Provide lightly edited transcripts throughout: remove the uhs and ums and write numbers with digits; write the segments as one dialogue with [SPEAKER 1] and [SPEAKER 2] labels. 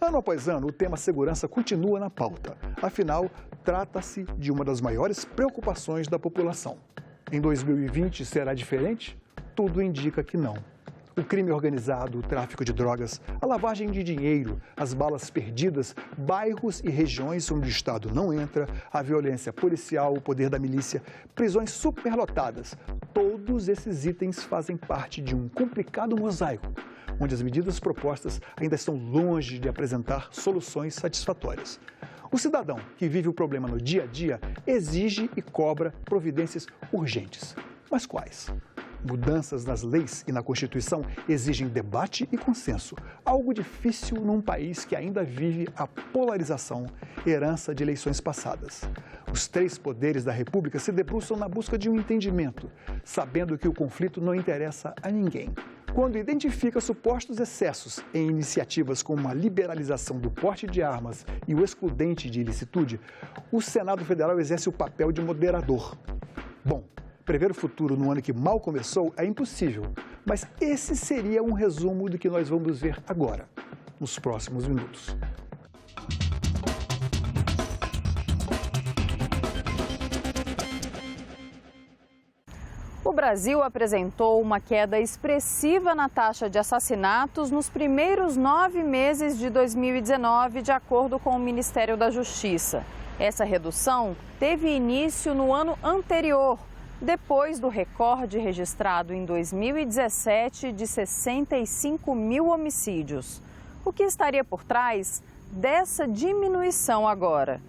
[SPEAKER 1] Ano após ano, o tema segurança continua na pauta. Afinal, trata-se de uma das maiores preocupações da população. Em 2020, será diferente? Tudo indica que não. O crime organizado, o tráfico de drogas, a lavagem de dinheiro, as balas perdidas, bairros e regiões onde o Estado não entra, a violência policial, o poder da milícia, prisões superlotadas. Todos esses itens fazem parte de um complicado mosaico, onde as medidas propostas ainda estão longe de apresentar soluções satisfatórias. O cidadão que vive o problema no dia a dia exige e cobra providências urgentes. Mas quais? Mudanças nas leis e na Constituição exigem debate e consenso, algo difícil num país que ainda vive a polarização, herança de eleições passadas. Os três poderes da República se debruçam na busca de um entendimento, sabendo que o conflito não interessa a ninguém. Quando identifica supostos excessos em iniciativas como a liberalização do porte de armas e o excludente de ilicitude, o Senado Federal exerce o papel de moderador. Bom, prever o futuro no ano que mal começou é impossível, mas esse seria um resumo do que nós vamos ver agora, nos próximos minutos.
[SPEAKER 2] O Brasil apresentou uma queda expressiva na taxa de assassinatos nos primeiros 9 meses de 2019, de acordo com o Ministério da Justiça. Essa redução teve início no ano anterior, depois do recorde registrado em 2017 de 65 mil homicídios. O que estaria por trás dessa diminuição agora?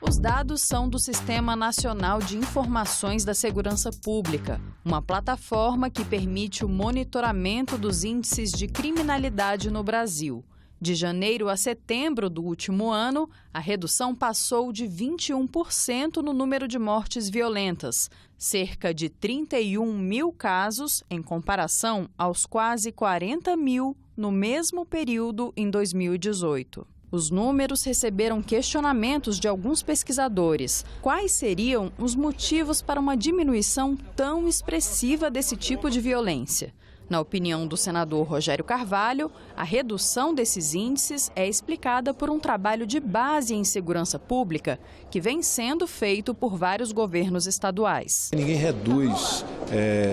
[SPEAKER 2] Os dados são do Sistema Nacional de Informações da Segurança Pública, uma plataforma que permite o monitoramento dos índices de criminalidade no Brasil. De janeiro a setembro do último ano, a redução passou de 21% no número de mortes violentas, cerca de 31 mil casos, em comparação aos quase 40 mil no mesmo período em 2018. Os números receberam questionamentos de alguns pesquisadores. Quais seriam os motivos para uma diminuição tão expressiva desse tipo de violência? Na opinião do senador Rogério Carvalho, a redução desses índices é explicada por um trabalho de base em segurança pública que vem sendo feito por vários governos estaduais.
[SPEAKER 3] Ninguém reduz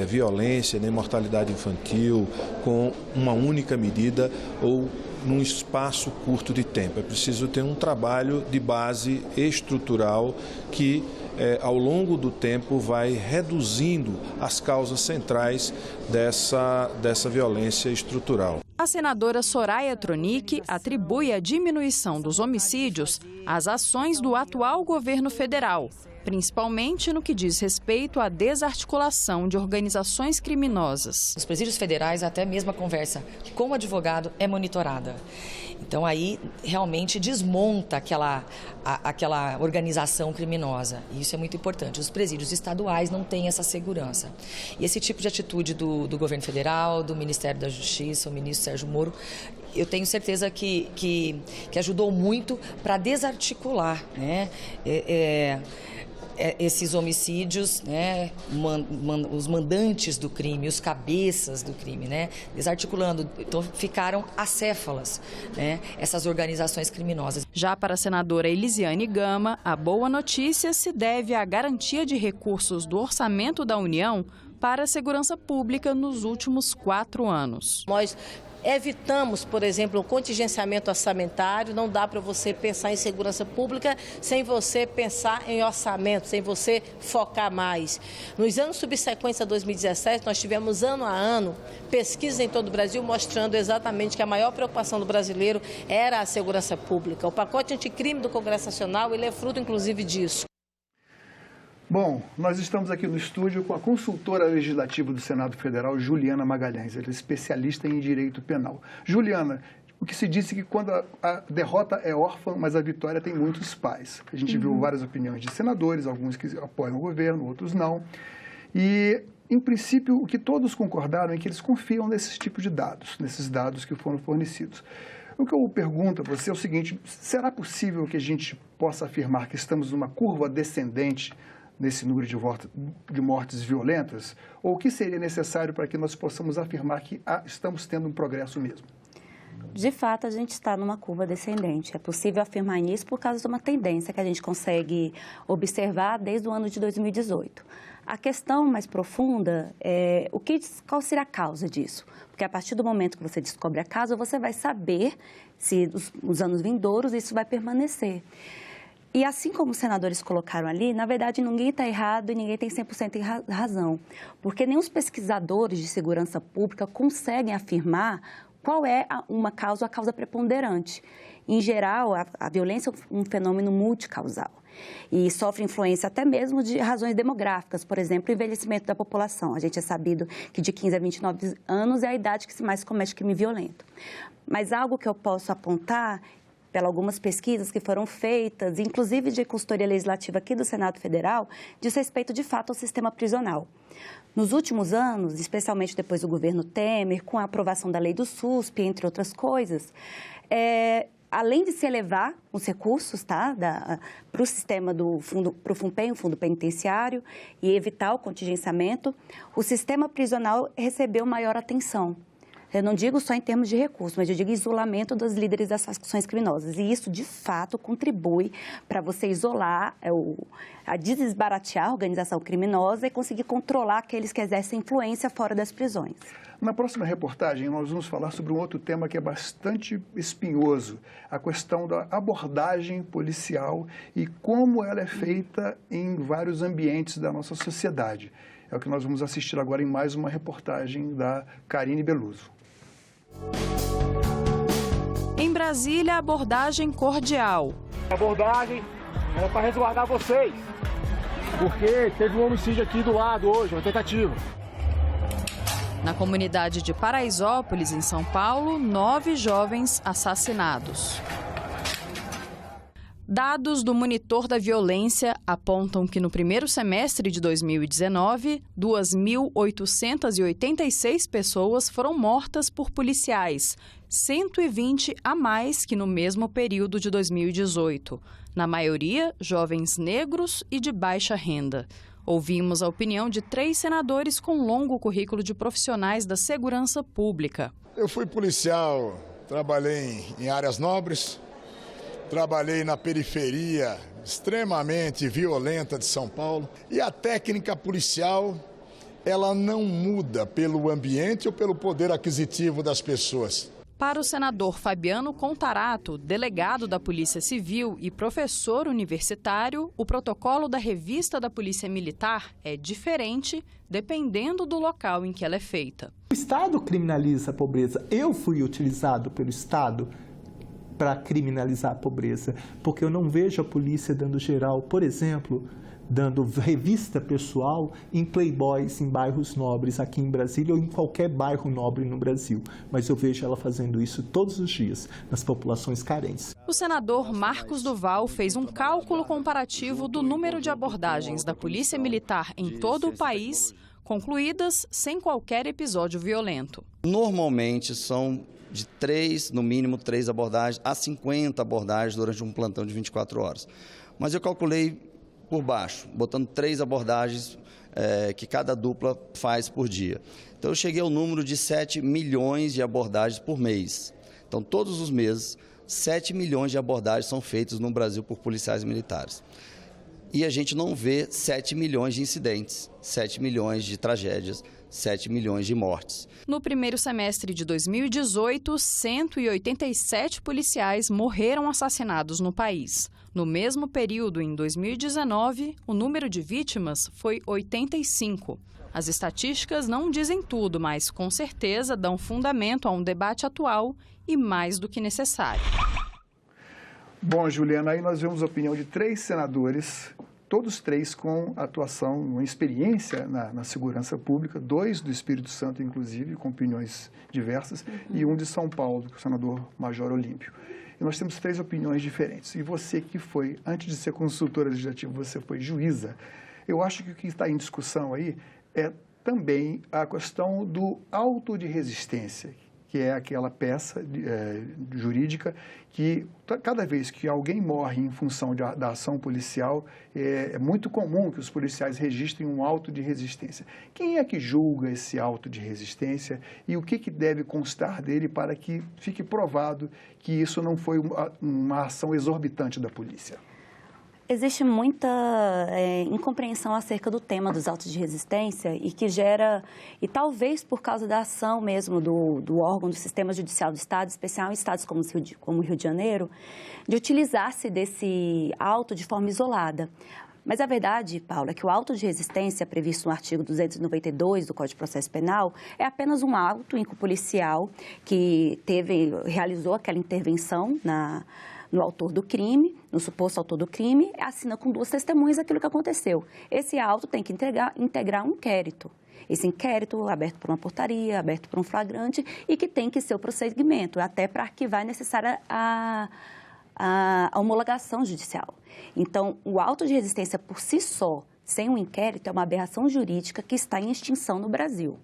[SPEAKER 3] violência nem mortalidade infantil com uma única medida ou num espaço curto de tempo. É preciso ter um trabalho de base estrutural que ao longo do tempo vai reduzindo as causas centrais dessa violência estrutural.
[SPEAKER 2] A senadora Soraya Tronic atribui a diminuição dos homicídios às ações do atual governo federal, principalmente no que diz respeito à desarticulação de organizações criminosas.
[SPEAKER 4] Os presídios federais, até mesmo a conversa com o advogado é monitorada. Então aí realmente desmonta aquela organização criminosa. E isso é muito importante. Os presídios estaduais não têm essa segurança. E esse tipo de atitude do governo federal, do Ministério da Justiça, o ministro Sérgio Moro, eu tenho certeza que ajudou muito para desarticular, né? Esses homicídios, né, os mandantes do crime, os cabeças do crime, né, desarticulando, então ficaram acéfalas, né, essas organizações criminosas.
[SPEAKER 2] Já para a senadora Elisiane Gama, a boa notícia se deve à garantia de recursos do orçamento da União para a segurança pública nos últimos 4 anos.
[SPEAKER 5] Nós evitamos, por exemplo, o contingenciamento orçamentário. Não dá para você pensar em segurança pública sem você pensar em orçamento, sem você focar mais. Nos anos subsequentes a 2017, nós tivemos ano a ano pesquisas em todo o Brasil mostrando exatamente que a maior preocupação do brasileiro era a segurança pública. O pacote anticrime do Congresso Nacional, ele é fruto, inclusive, disso.
[SPEAKER 1] Bom, nós estamos aqui no estúdio com a consultora legislativa do Senado Federal, Juliana Magalhães. Ela é especialista em direito penal. Juliana, o que se disse que quando a derrota é órfã, mas a vitória tem muitos pais. A gente viu várias opiniões de senadores, alguns que apoiam o governo, outros não. E, em princípio, o que todos concordaram é que eles confiam nesses tipos de dados, nesses dados que foram fornecidos. O que eu pergunto a você é o seguinte: será possível que a gente possa afirmar que estamos numa curva descendente nesse número de mortes violentas? Ou o que seria necessário para que nós possamos afirmar que estamos tendo um progresso mesmo?
[SPEAKER 6] De fato, a gente está numa curva descendente. É possível afirmar isso por causa de uma tendência que a gente consegue observar desde o ano de 2018. A questão mais profunda é qual seria a causa disso? Porque a partir do momento que você descobre a causa, você vai saber se nos anos vindouros isso vai permanecer. E assim como os senadores colocaram ali, na verdade ninguém está errado e ninguém tem 100% razão. Porque nem os pesquisadores de segurança pública conseguem afirmar qual é a causa preponderante. Em geral, a violência é um fenômeno multicausal e sofre influência até mesmo de razões demográficas, por exemplo, o envelhecimento da população. A gente é sabido que de 15 a 29 anos é a idade que mais comete crime violento. Mas algo que eu posso apontar, pelas algumas pesquisas que foram feitas, inclusive de consultoria legislativa aqui do Senado Federal, diz respeito de fato ao sistema prisional. Nos últimos anos, especialmente depois do governo Temer, com a aprovação da lei do SUSP, entre outras coisas, além de se elevar os recursos para o sistema para o FUNPEN, o Fundo Penitenciário, e evitar o contingenciamento, o sistema prisional recebeu maior atenção. Eu não digo só em termos de recursos, mas eu digo isolamento dos líderes das facções criminosas. E isso, de fato, contribui para você isolar, a desbaratear a organização criminosa e conseguir controlar aqueles que exercem influência fora das prisões.
[SPEAKER 1] Na próxima reportagem, nós vamos falar sobre um outro tema que é bastante espinhoso, a questão da abordagem policial e como ela é feita em vários ambientes da nossa sociedade. É o que nós vamos assistir agora em mais uma reportagem da Karine Beluso.
[SPEAKER 2] Em Brasília, abordagem cordial.
[SPEAKER 7] A abordagem era para resguardar vocês, porque teve um homicídio aqui do lado hoje, uma tentativa.
[SPEAKER 2] Na comunidade de Paraisópolis, em São Paulo, 9 jovens assassinados. Dados do Monitor da Violência apontam que no primeiro semestre de 2019, 2.886 pessoas foram mortas por policiais, 120 a mais que no mesmo período de 2018. Na maioria, jovens negros e de baixa renda. Ouvimos a opinião de 3 senadores com longo currículo de profissionais da segurança pública.
[SPEAKER 8] Eu fui policial, trabalhei em áreas nobres. Trabalhei na periferia extremamente violenta de São Paulo e a técnica policial, ela não muda pelo ambiente ou pelo poder aquisitivo das pessoas.
[SPEAKER 2] Para o senador Fabiano Contarato, delegado da Polícia Civil e professor universitário, o protocolo da revista da Polícia Militar é diferente dependendo do local em que ela é feita.
[SPEAKER 9] O Estado criminaliza a pobreza. Eu fui utilizado pelo Estado para criminalizar a pobreza, porque eu não vejo a polícia dando geral, por exemplo, dando revista pessoal em playboys em bairros nobres aqui em Brasília ou em qualquer bairro nobre no Brasil, mas eu vejo ela fazendo isso todos os dias nas populações carentes.
[SPEAKER 2] O senador Marcos Duval fez um cálculo comparativo do número de abordagens da Polícia Militar em todo o país, concluídas sem qualquer episódio violento.
[SPEAKER 10] Normalmente são de 3, no mínimo 3 abordagens, a 50 abordagens durante um plantão de 24 horas. Mas eu calculei por baixo, botando 3 abordagens que cada dupla faz por dia. Então eu cheguei ao número de 7 milhões de abordagens por mês. Então todos os meses, 7 milhões de abordagens são feitas no Brasil por policiais militares. E a gente não vê 7 milhões de incidentes, 7 milhões de tragédias, 7 milhões de mortes.
[SPEAKER 2] No primeiro semestre de 2018, 187 policiais morreram assassinados no país. No mesmo período, em 2019, o número de vítimas foi 85. As estatísticas não dizem tudo, mas com certeza dão fundamento a um debate atual e mais do que necessário.
[SPEAKER 1] Bom, Juliana, aí nós vemos a opinião de 3 senadores, todos 3 com atuação, uma experiência na segurança pública, 2 do Espírito Santo, inclusive, com opiniões diversas, e 1 de São Paulo, o senador Major Olímpio. E nós temos 3 opiniões diferentes. E você que foi, antes de ser consultora legislativa, você foi juíza. Eu acho que o que está em discussão aí é também a questão do auto de resistência, que é aquela peça jurídica que, cada vez que alguém morre em função da ação policial, é muito comum que os policiais registrem um auto de resistência. Quem é que julga esse auto de resistência e o que deve constar dele para que fique provado que isso não foi uma ação exorbitante da polícia?
[SPEAKER 6] Existe muita incompreensão acerca do tema dos autos de resistência e que gera, e talvez por causa da ação mesmo do órgão do sistema judicial do Estado, especial em estados como o Rio de Janeiro, de utilizar-se desse auto de forma isolada. Mas a verdade, Paula, é que o auto de resistência previsto no artigo 292 do Código de Processo Penal é apenas um auto em que o policial que realizou aquela intervenção no autor do crime, no suposto autor do crime, assina com 2 testemunhas aquilo que aconteceu. Esse auto tem que integrar um inquérito. Esse inquérito aberto por uma portaria, aberto por um flagrante e que tem que ser o prosseguimento, até para arquivar é necessária a homologação judicial. Então, o auto de resistência por si só, sem um inquérito, é uma aberração jurídica que está em extinção no Brasil.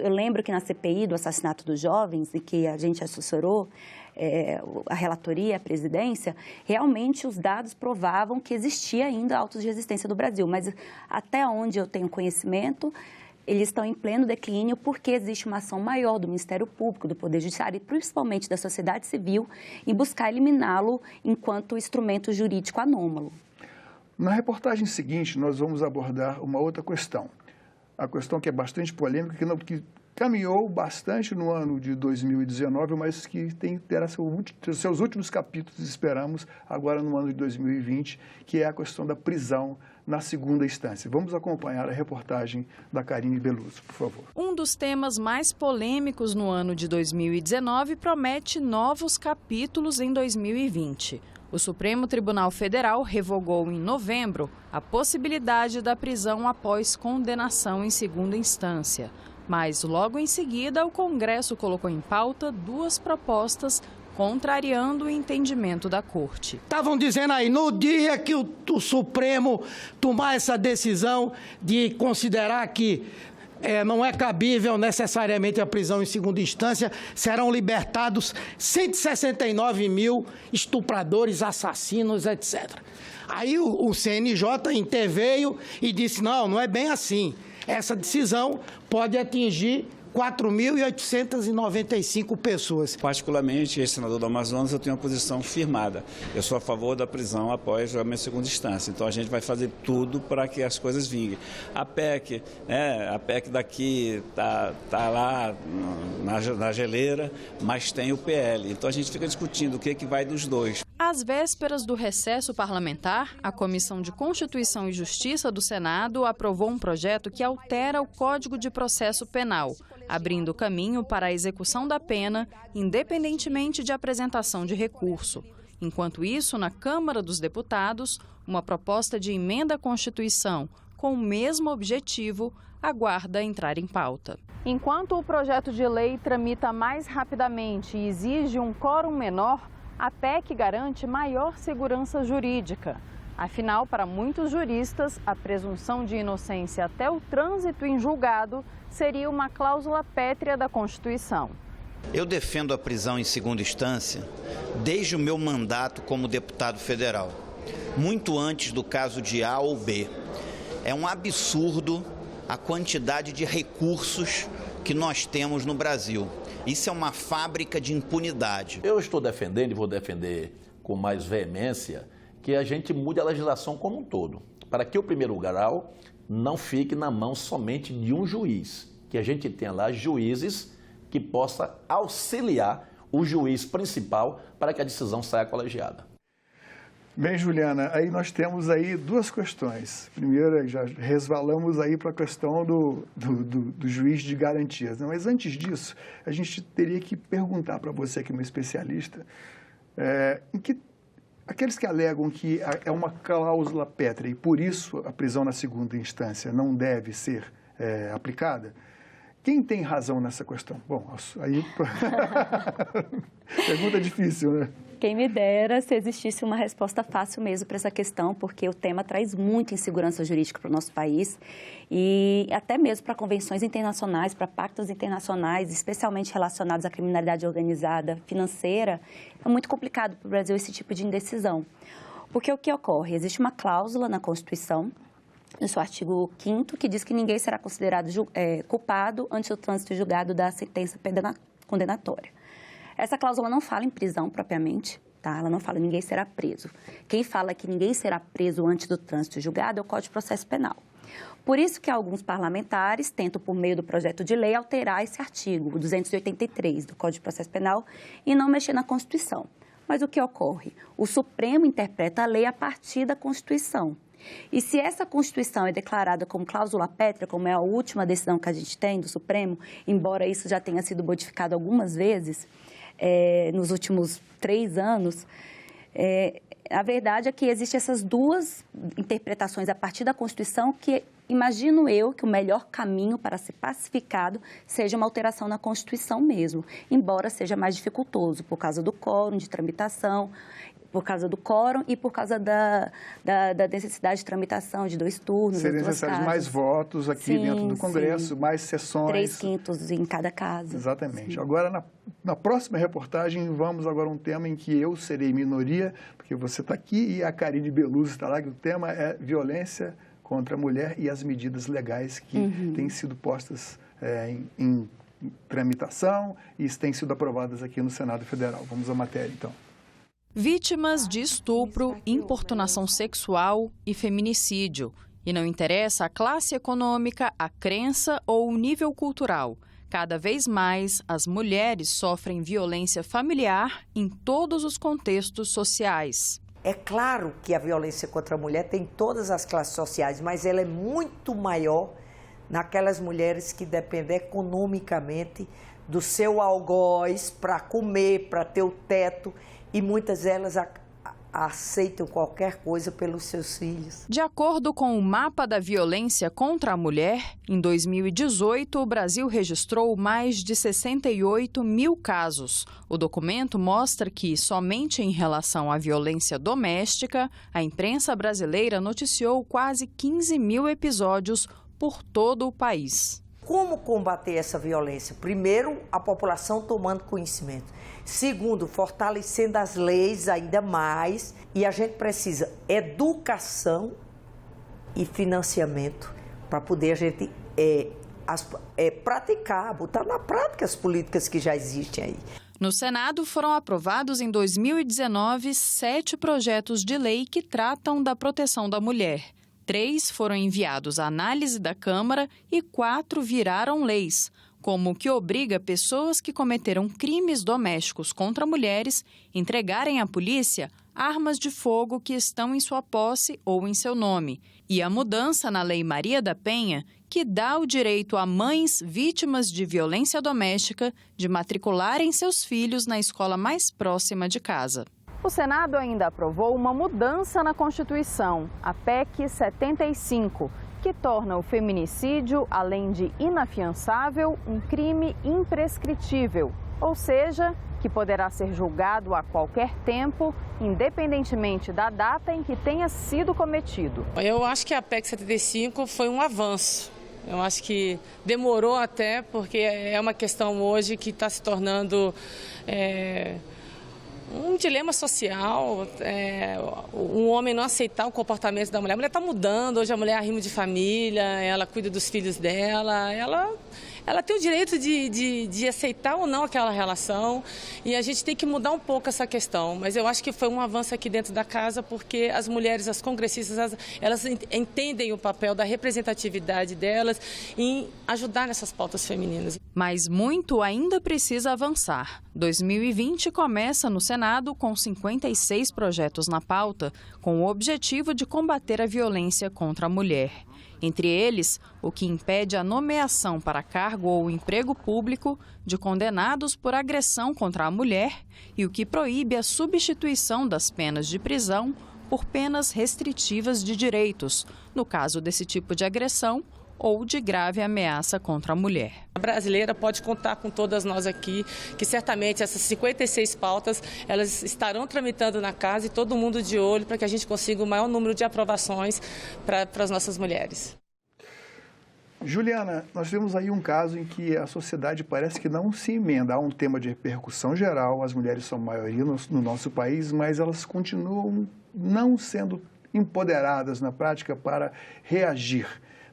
[SPEAKER 6] Eu lembro que na CPI do assassinato dos jovens, e que a gente assessorou, a relatoria, a presidência, realmente os dados provavam que existia ainda autos de resistência no Brasil, mas até onde eu tenho conhecimento, eles estão em pleno declínio porque existe uma ação maior do Ministério Público, do Poder Judiciário e principalmente da sociedade civil em buscar eliminá-lo enquanto instrumento jurídico anômalo.
[SPEAKER 1] Na reportagem seguinte, nós vamos abordar uma outra questão. A questão que é bastante polêmica, que caminhou bastante no ano de 2019, mas que terá seus últimos capítulos, esperamos, agora no ano de 2020, que é a questão da prisão na segunda instância. Vamos acompanhar a reportagem da Karine Beluso, por favor.
[SPEAKER 2] Um dos temas mais polêmicos no ano de 2019 promete novos capítulos em 2020. O Supremo Tribunal Federal revogou em novembro a possibilidade da prisão após condenação em segunda instância. Mas, logo em seguida, o Congresso colocou em pauta 2 propostas contrariando o entendimento da Corte.
[SPEAKER 11] Estavam dizendo aí, no dia que o Supremo tomar essa decisão de considerar que não é cabível necessariamente a prisão em segunda instância, serão libertados 169 mil estupradores, assassinos, etc. Aí o CNJ interveio e disse, não é bem assim. Essa decisão pode atingir 4.895 pessoas.
[SPEAKER 12] Particularmente, ex-senador do Amazonas, eu tenho uma posição firmada. Eu sou a favor da prisão após julgamento em segunda instância. Então, a gente vai fazer tudo para que as coisas vinguem. A PEC daqui está lá na geleira, mas tem o PL. Então, a gente fica discutindo o que vai dos dois.
[SPEAKER 2] Às vésperas do recesso parlamentar, a Comissão de Constituição e Justiça do Senado aprovou um projeto que altera o Código de Processo Penal, abrindo caminho para a execução da pena, independentemente de apresentação de recurso. Enquanto isso, na Câmara dos Deputados, uma proposta de emenda à Constituição com o mesmo objetivo aguarda entrar em pauta. Enquanto o projeto de lei tramita mais rapidamente e exige um quórum menor, a PEC garante maior segurança jurídica. Afinal, para muitos juristas, a presunção de inocência até o trânsito em julgado seria uma cláusula pétrea da Constituição.
[SPEAKER 13] Eu defendo a prisão em segunda instância desde o meu mandato como deputado federal, muito antes do caso de A ou B. É um absurdo a quantidade de recursos que nós temos no Brasil. Isso é uma fábrica de impunidade.
[SPEAKER 14] Eu estou defendendo e vou defender com mais veemência que a gente mude a legislação como um todo, para que o primeiro grau não fique na mão somente de um juiz, que a gente tenha lá juízes que possa auxiliar o juiz principal para que a decisão saia colegiada.
[SPEAKER 1] Bem, Juliana, aí nós temos aí 2 questões. Primeiro, já resvalamos aí para a questão do juiz de garantias, né? Mas antes disso, a gente teria que perguntar para você, que é uma especialista, aqueles que alegam que é uma cláusula pétrea e por isso a prisão na segunda instância não deve ser aplicada, quem tem razão nessa questão? Bom, aí pergunta difícil, né?
[SPEAKER 6] Quem me dera se existisse uma resposta fácil mesmo para essa questão, porque o tema traz muita insegurança jurídica para o nosso país e até mesmo para convenções internacionais, para pactos internacionais, especialmente relacionados à criminalidade organizada financeira. É muito complicado para o Brasil esse tipo de indecisão. Porque o que ocorre? Existe uma cláusula na Constituição, no seu artigo 5º, que diz que ninguém será considerado culpado antes do trânsito julgado da sentença condenatória. Essa cláusula não fala em prisão propriamente, tá? Ela não fala que ninguém será preso. Quem fala que ninguém será preso antes do trânsito julgado é o Código de Processo Penal. Por isso que alguns parlamentares tentam, por meio do projeto de lei, alterar esse artigo, o 283 do Código de Processo Penal, e não mexer na Constituição. Mas o que ocorre? O Supremo interpreta a lei a partir da Constituição. E se essa Constituição é declarada como cláusula pétrea, como é a última decisão que a gente tem do Supremo, embora isso já tenha sido modificado algumas vezes nos últimos 3 anos, a verdade é que existem essas duas interpretações a partir da Constituição que imagino eu que o melhor caminho para ser pacificado seja uma alteração na Constituição mesmo, embora seja mais dificultoso por causa do quórum de tramitação, por causa do quórum e por causa da necessidade de tramitação de 2 turnos.
[SPEAKER 1] Seriam necessários mais votos aqui dentro do Congresso, mais sessões.
[SPEAKER 6] 3/5 em cada casa.
[SPEAKER 1] Exatamente.
[SPEAKER 6] Sim.
[SPEAKER 1] Agora, na próxima reportagem, vamos agora a um tema em que eu serei minoria, porque você está aqui e a Karine Beluso está lá, que o tema é violência contra a mulher e as medidas legais que têm sido postas em tramitação e têm sido aprovadas aqui no Senado Federal. Vamos à matéria, então.
[SPEAKER 2] Vítimas de estupro, importunação sexual e feminicídio. E não interessa a classe econômica, a crença ou o nível cultural. Cada vez mais, as mulheres sofrem violência familiar em todos os contextos sociais.
[SPEAKER 15] É claro que a violência contra a mulher tem todas as classes sociais, mas ela é muito maior naquelas mulheres que dependem economicamente do seu algoz para comer, para ter o teto. E muitas delas aceitam qualquer coisa pelos seus filhos.
[SPEAKER 2] De acordo com o Mapa da Violência contra a Mulher, em 2018, o Brasil registrou mais de 68 mil casos. O documento mostra que, somente em relação à violência doméstica, a imprensa brasileira noticiou quase 15 mil episódios por todo o país.
[SPEAKER 15] Como combater essa violência? Primeiro, a população tomando conhecimento. Segundo, fortalecendo as leis ainda mais. E a gente precisa educação e financiamento para poder a gente praticar, botar na prática as políticas que já existem aí.
[SPEAKER 2] No Senado foram aprovados em 2019 7 projetos de lei que tratam da proteção da mulher. 3 foram enviados à análise da Câmara e 4 viraram leis, como o que obriga pessoas que cometeram crimes domésticos contra mulheres entregarem à polícia armas de fogo que estão em sua posse ou em seu nome, e a mudança na Lei Maria da Penha, que dá o direito a mães vítimas de violência doméstica de matricularem seus filhos na escola mais próxima de casa. O Senado ainda aprovou uma mudança na Constituição, a PEC 75, que torna o feminicídio, além de inafiançável, um crime imprescritível, ou seja, que poderá ser julgado a qualquer tempo, independentemente da data em que tenha sido cometido.
[SPEAKER 16] Eu acho que a PEC 75 foi um avanço. Eu acho que demorou até, porque é uma questão hoje que está se tornando um dilema social, um homem não aceitar o comportamento da mulher. A mulher está mudando, hoje a mulher arrima de família, ela cuida dos filhos dela, ela tem o direito de aceitar ou não aquela relação, e a gente tem que mudar um pouco essa questão. Mas eu acho que foi um avanço aqui dentro da casa, porque as mulheres, as congressistas, elas entendem o papel da representatividade delas em ajudar nessas pautas femininas.
[SPEAKER 2] Mas muito ainda precisa avançar. 2020 começa no Senado com 56 projetos na pauta, com o objetivo de combater a violência contra a mulher. Entre eles, o que impede a nomeação para cargo ou emprego público de condenados por agressão contra a mulher e o que proíbe a substituição das penas de prisão por penas restritivas de direitos, no caso desse tipo de agressão, ou de grave ameaça contra a mulher.
[SPEAKER 16] A brasileira pode contar com todas nós aqui, que certamente essas 56 pautas, elas estarão tramitando na casa e todo mundo de olho para que a gente consiga o maior número de aprovações para as nossas mulheres.
[SPEAKER 1] Juliana, nós temos aí um caso em que a sociedade parece que não se emenda. Há um tema de repercussão geral, as mulheres são maioria no nosso país, mas elas continuam não sendo empoderadas na prática para reagir.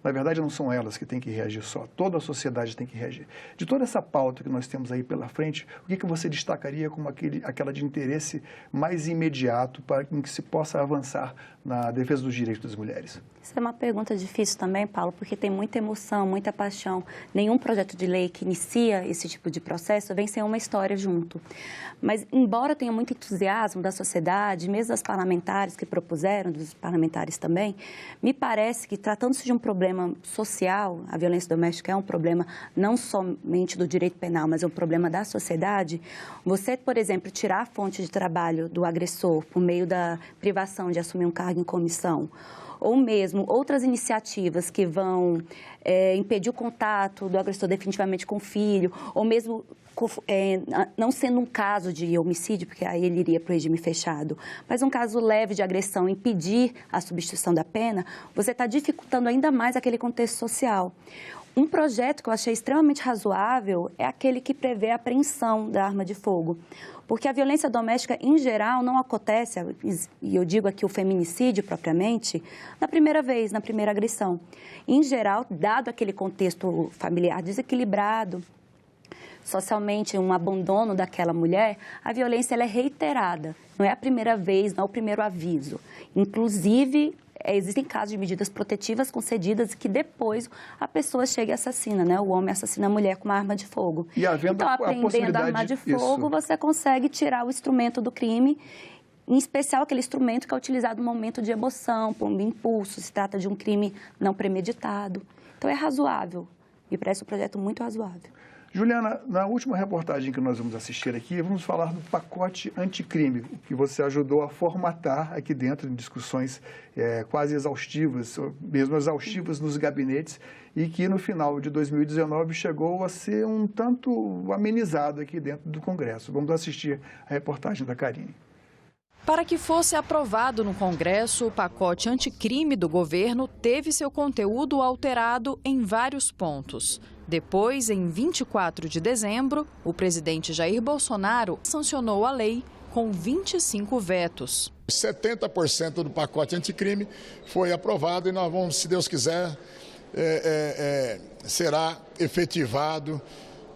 [SPEAKER 1] Na verdade, não são elas que têm que reagir só, toda a sociedade tem que reagir. De toda essa pauta que nós temos aí pela frente, o que você destacaria como aquela de interesse mais imediato para que se possa avançar na defesa dos direitos das mulheres?
[SPEAKER 6] Isso é uma pergunta difícil também, Paulo, porque tem muita emoção, muita paixão. Nenhum projeto de lei que inicia esse tipo de processo vem sem uma história junto. Mas, embora tenha muito entusiasmo da sociedade, mesmo das parlamentares que propuseram, dos parlamentares também, me parece que, tratando-se de um problema social, a violência doméstica é um problema não somente do direito penal, mas é um problema da sociedade. Você, por exemplo, tirar a fonte de trabalho do agressor por meio da privação de assumir um cargo em comissão, ou mesmo outras iniciativas que vão impedir o contato do agressor definitivamente com o filho, ou mesmo não sendo um caso de homicídio, porque aí ele iria para o regime fechado, mas um caso leve de agressão, impedir a substituição da pena, você está dificultando ainda mais aquele contexto social. Um projeto que eu achei extremamente razoável é aquele que prevê a apreensão da arma de fogo. Porque a violência doméstica, em geral, não acontece, e eu digo aqui o feminicídio propriamente, na primeira vez, na primeira agressão. Em geral, dado aquele contexto familiar desequilibrado, socialmente um abandono daquela mulher, a violência ela é reiterada. Não é a primeira vez, não é o primeiro aviso. Inclusive, existem casos de medidas protetivas concedidas que depois a pessoa chega e assassina, né? O homem assassina a mulher com uma arma de fogo.
[SPEAKER 1] E
[SPEAKER 6] então, apreendendo a arma de fogo, você consegue tirar o instrumento do crime, em especial aquele instrumento que é utilizado no momento de emoção, por um impulso, se trata de um crime não premeditado. Então, é razoável. Me parece um projeto muito razoável.
[SPEAKER 1] Juliana, na última reportagem que nós vamos assistir aqui, vamos falar do pacote anticrime, que você ajudou a formatar aqui dentro, em discussões quase exaustivas, mesmo exaustivas nos gabinetes, e que no final de 2019 chegou a ser um tanto amenizado aqui dentro do Congresso. Vamos assistir a reportagem da Karine.
[SPEAKER 2] Para que fosse aprovado no Congresso, o pacote anticrime do governo teve seu conteúdo alterado em vários pontos. Depois, em 24 de dezembro, o presidente Jair Bolsonaro sancionou a lei com 25 vetos.
[SPEAKER 8] 70% do pacote anticrime foi aprovado e nós vamos, se Deus quiser, será efetivado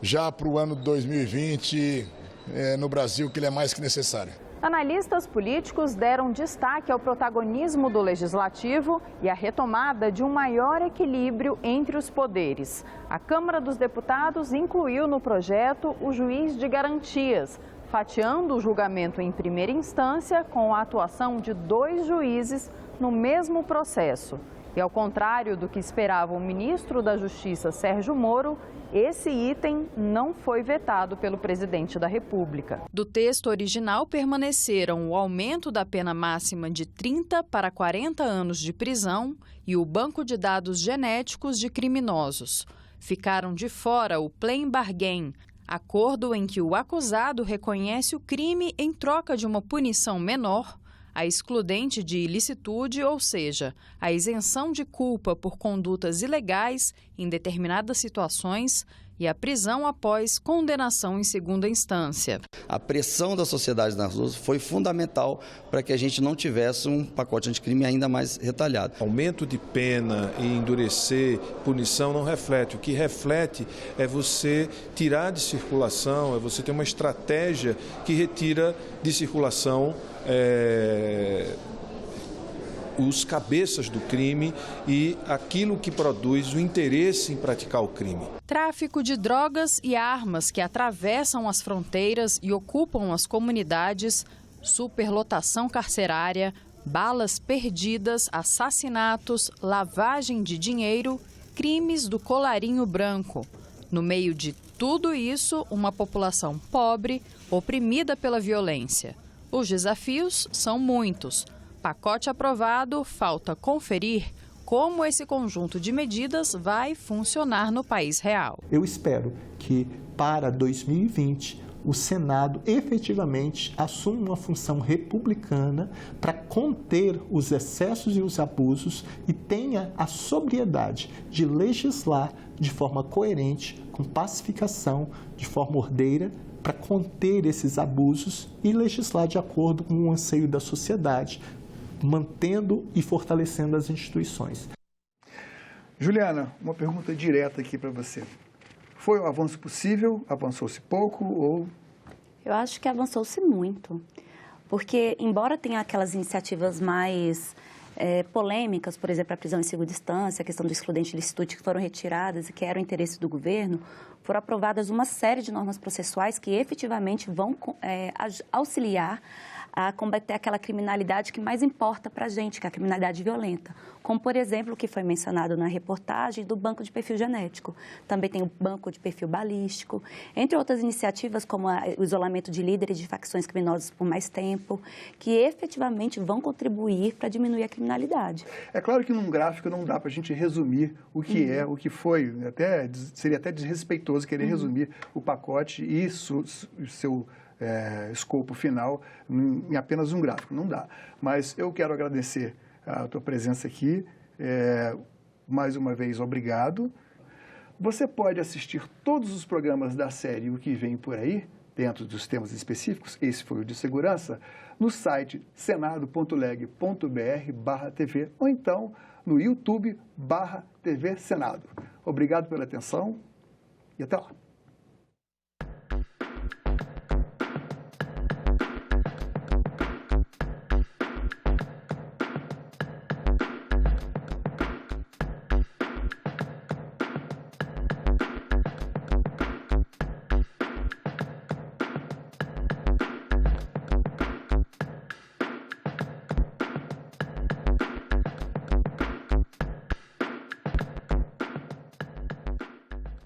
[SPEAKER 8] já para o ano de 2020 no Brasil, que ele é mais que necessário.
[SPEAKER 17] Analistas políticos deram destaque ao protagonismo do Legislativo e à retomada de um maior equilíbrio entre os poderes. A Câmara dos Deputados incluiu no projeto o juiz de garantias, fatiando o julgamento em primeira instância com a atuação de 2 juízes no mesmo processo. E ao contrário do que esperava o ministro da Justiça, Sérgio Moro, esse item não foi vetado pelo presidente da República.
[SPEAKER 2] Do texto original permaneceram o aumento da pena máxima de 30 para 40 anos de prisão e o banco de dados genéticos de criminosos. Ficaram de fora o plain bargain, acordo em que o acusado reconhece o crime em troca de uma punição menor, a excludente de ilicitude, ou seja, a isenção de culpa por condutas ilegais em determinadas situações e a prisão após condenação em segunda instância.
[SPEAKER 10] A pressão da sociedade nas ruas foi fundamental para que a gente não tivesse um pacote anticrime ainda mais retalhado.
[SPEAKER 3] Aumento de pena e endurecer punição não reflete. O que reflete é você tirar de circulação, é você ter uma estratégia que retira de circulação os cabeças do crime e aquilo que produz o interesse em praticar o crime.
[SPEAKER 2] Tráfico de drogas e armas que atravessam as fronteiras e ocupam as comunidades, superlotação carcerária, balas perdidas, assassinatos, lavagem de dinheiro, crimes do colarinho branco. No meio de tudo isso, uma população pobre, oprimida pela violência. Os desafios são muitos. Pacote aprovado, falta conferir como esse conjunto de medidas vai funcionar no país real.
[SPEAKER 9] Eu espero que para 2020 o Senado efetivamente assuma uma função republicana para conter os excessos e os abusos e tenha a sobriedade de legislar de forma coerente, com pacificação, de forma ordeira, para conter esses abusos e legislar de acordo com o anseio da sociedade, mantendo e fortalecendo as instituições.
[SPEAKER 1] Juliana, uma pergunta direta aqui para você. Foi um avanço possível? Avançou-se pouco ou...
[SPEAKER 6] Eu acho que avançou-se muito, porque embora tenha aquelas iniciativas mais polêmicas, por exemplo, a prisão em segunda instância, a questão do excludente licitude, que foram retiradas e que eram interesse do governo, foram aprovadas uma série de normas processuais que efetivamente vão auxiliar a combater aquela criminalidade que mais importa para a gente, que é a criminalidade violenta. Como, por exemplo, o que foi mencionado na reportagem do banco de perfil genético. Também tem o banco de perfil balístico, entre outras iniciativas como o isolamento de líderes de facções criminosas por mais tempo, que efetivamente vão contribuir para diminuir a criminalidade.
[SPEAKER 1] É claro que num gráfico não dá para a gente resumir o que é, o que foi. Seria até desrespeitoso querer resumir o pacote e seu escopo final em apenas um gráfico, não dá. Mas eu quero agradecer a tua presença aqui, mais uma vez, obrigado. Você pode assistir todos os programas da série O Que Vem Por Aí, dentro dos temas específicos, esse foi o de segurança, no site senado.leg.br/TV ou então no YouTube /TV Senado. Obrigado pela atenção e até lá.